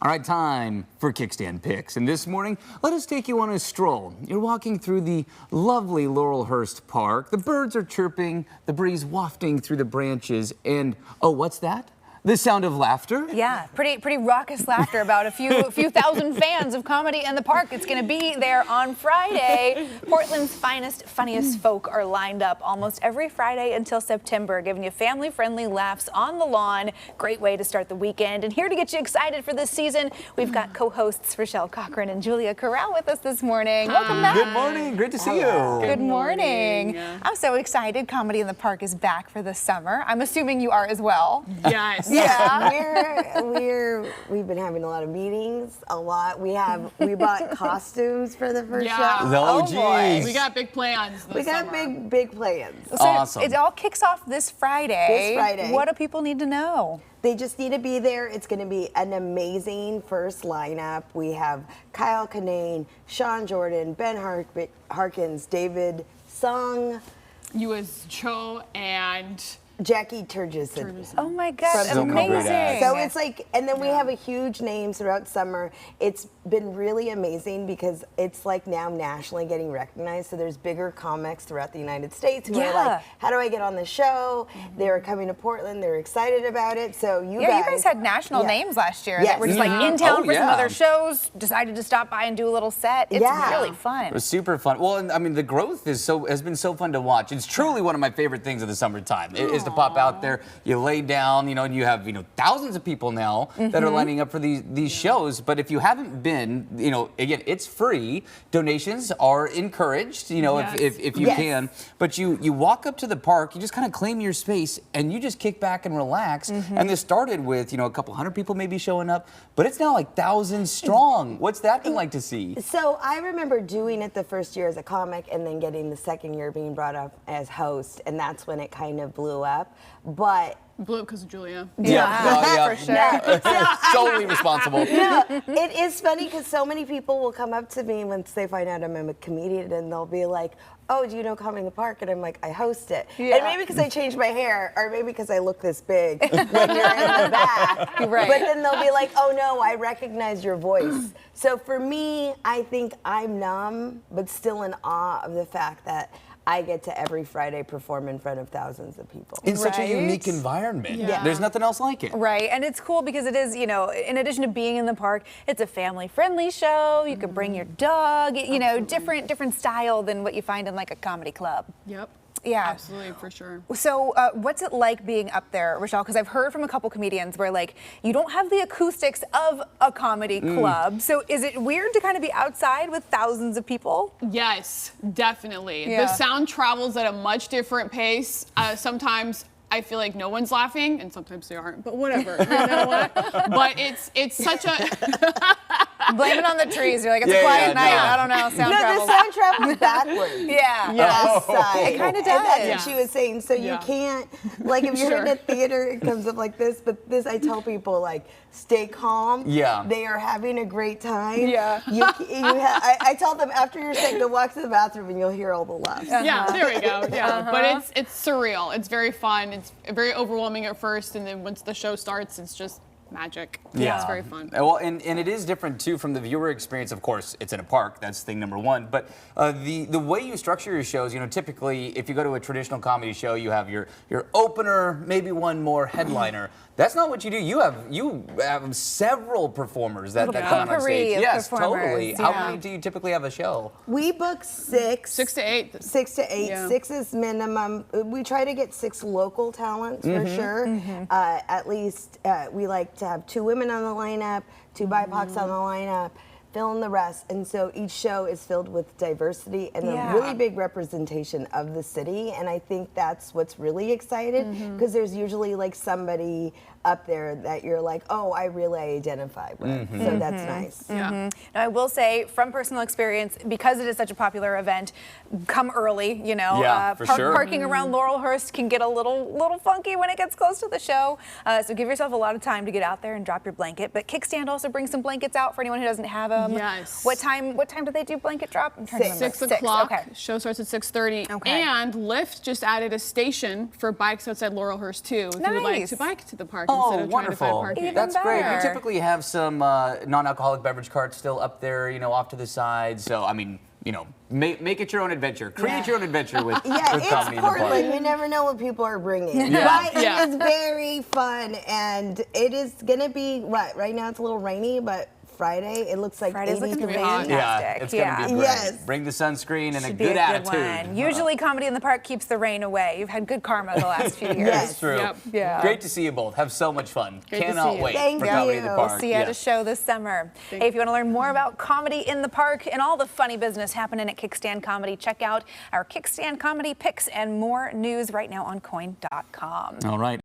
All right, time for Kickstand Picks. And this morning, let us take you on a stroll. You're walking through the lovely Laurelhurst Park. The birds are chirping, the breeze wafting through the branches, and, oh, what's that? The sound of laughter? Yeah, pretty raucous laughter about a few thousand fans of Comedy in the Park. It's going to be there on Friday. Portland's finest, funniest folk are lined up almost every Friday until September, giving you family-friendly laughs on the lawn. Great way to start the weekend. And here to get you excited for this season, we've got co-hosts Rochelle Cochran and Julia Corral with us this morning. Welcome back. Good morning. Great to see you. Good morning. I'm so excited. Comedy in the Park is back for the summer. I'm assuming you are as well. Yes. Yeah. We've been having a lot of meetings, a lot. We bought costumes for the first show. Oh, geez. We got big plans this summer. big plans. So awesome. It all kicks off this Friday. This Friday. What do people need to know? They just need to be there. It's going to be an amazing first lineup. We have Kyle Kinane, Sean Jordan, Ben Harkins, David Sung, U.S. Cho, and Jackie Turgison. Oh my God, So amazing. So it's like, and then we have a huge name throughout summer. It's been really amazing because it's like now nationally getting recognized. So there's bigger comics throughout the United States who are like, how do I get on the show? They're coming to Portland. They're excited about it. So you guys had national names last year that were just Yes. like in town for some other shows, decided to stop by and do a little set. It's really fun. It was super fun. Well, and I mean, the growth has been so fun to watch. It's truly one of my favorite things of the summertime. Is to pop out there, you lay down, and you have thousands of people now that are lining up for these shows. But if you haven't been, again, it's free. Donations are encouraged, if you can. But you walk up to the park, you just kind of claim your space, and you just kick back and relax. And this started with a couple hundred people maybe showing up, but it's now like thousands strong. What's that been like to see? So I remember doing it the first year as a comic, and then getting the second year being brought up as host, and that's when it kind of blew up. But blew up because of Julia. For sure. Solely responsible. No, it is funny because so many people will come up to me once they find out I'm a comedian, and they'll be like, oh, do you know Comedy in the Park? And I'm like, I host it. And maybe because I changed my hair, or maybe because I look this big when you're in the back. Right. But then they'll be like, oh no, I recognize your voice. So for me, I think I'm numb, but still in awe of the fact that I get to every Friday perform in front of thousands of people. In such a unique environment. Yeah. There's nothing else like it. Right, and it's cool because it is, in addition to being in the park, it's a family-friendly show. You can bring your dog, different style than what you find in like a comedy club. Yep. Yeah. Absolutely, for sure. So what's it like being up there, Rochelle? Because I've heard from a couple comedians where you don't have the acoustics of a comedy club. So is it weird to kind of be outside with thousands of people? Yes, definitely. Yeah. The sound travels at a much different pace. Sometimes I feel like no one's laughing, and sometimes they aren't, but whatever. You know what? But it's such a... Blame it on the trees. You're like, it's a quiet night. I don't know. Sound travels. The sound travels backwards. It kind of does. And that's what she was saying. So you can't, like, if you're in a theater, it comes up like this. But this, I tell people, like, stay calm. Yeah. They are having a great time. Yeah. I tell them after your set, go walk to the bathroom and you'll hear all the laughs. Yeah, there we go. Yeah, but it's surreal. It's very fun. It's very overwhelming at first, and then once the show starts, it's just magic. Yeah. It's very fun. Well, and it is different too from the viewer experience. Of course, it's in a park. That's thing number one. But the way you structure your shows, typically if you go to a traditional comedy show, you have your opener, maybe one more headliner. That's not what you do. You have several performers that come on stage. Yes, totally. Yeah. How many do you typically have a show? We book 6. 6 to 8. 6 to 8. Yeah. 6 is minimum. We try to get 6 local talents for sure. At least we like to have 2 women on the lineup, 2 BIPOCs on the lineup, fill in the rest. And so each show is filled with diversity and a really big representation of the city. And I think that's what's really exciting, because there's usually like somebody up there that you're like, oh, I really identify with. So that's nice. Yeah. Now, I will say, from personal experience, because it is such a popular event, come early. For sure. Parking around Laurelhurst can get a little funky when it gets close to the show. So give yourself a lot of time to get out there and drop your blanket. But Kickstand also brings some blankets out for anyone who doesn't have them. Yes. What time do they do blanket drop? I'm trying to remember. 6 o'clock. Okay. Show starts at 6:30. Okay. And Lyft just added a station for bikes outside Laurelhurst too. If you would like Nice. to bike to the park Oh, instead of trying to find wonderful. parking. Even That's great. better. We typically have some non-alcoholic beverage carts still up there, off to the side. So, I mean, make it your own adventure. Create your own adventure with, Yeah, with it's Comedy in the Park. Portland. You never know what people are bringing. Yeah. But Yeah. it is very fun, and it is going to be, right now it's a little rainy, but Friday, it looks like Friday's looking 83. fantastic. Yeah, it's going to be great. Yes. Bring the sunscreen and a Should be good attitude. one. Usually, Comedy in the Park keeps the rain away. You've had good karma the last few years. Yes. That's true. Yep. Yeah. Great to see you both. Have so much fun. Great to Cannot see you. wait Thank for Comedy in you. the We'll Park. See you at a Yes. show this summer. Hey, if you want to learn more about Comedy in the Park and all the funny business happening at Kickstand Comedy, check out our Kickstand Comedy Picks and more news right now on coin.com. All right.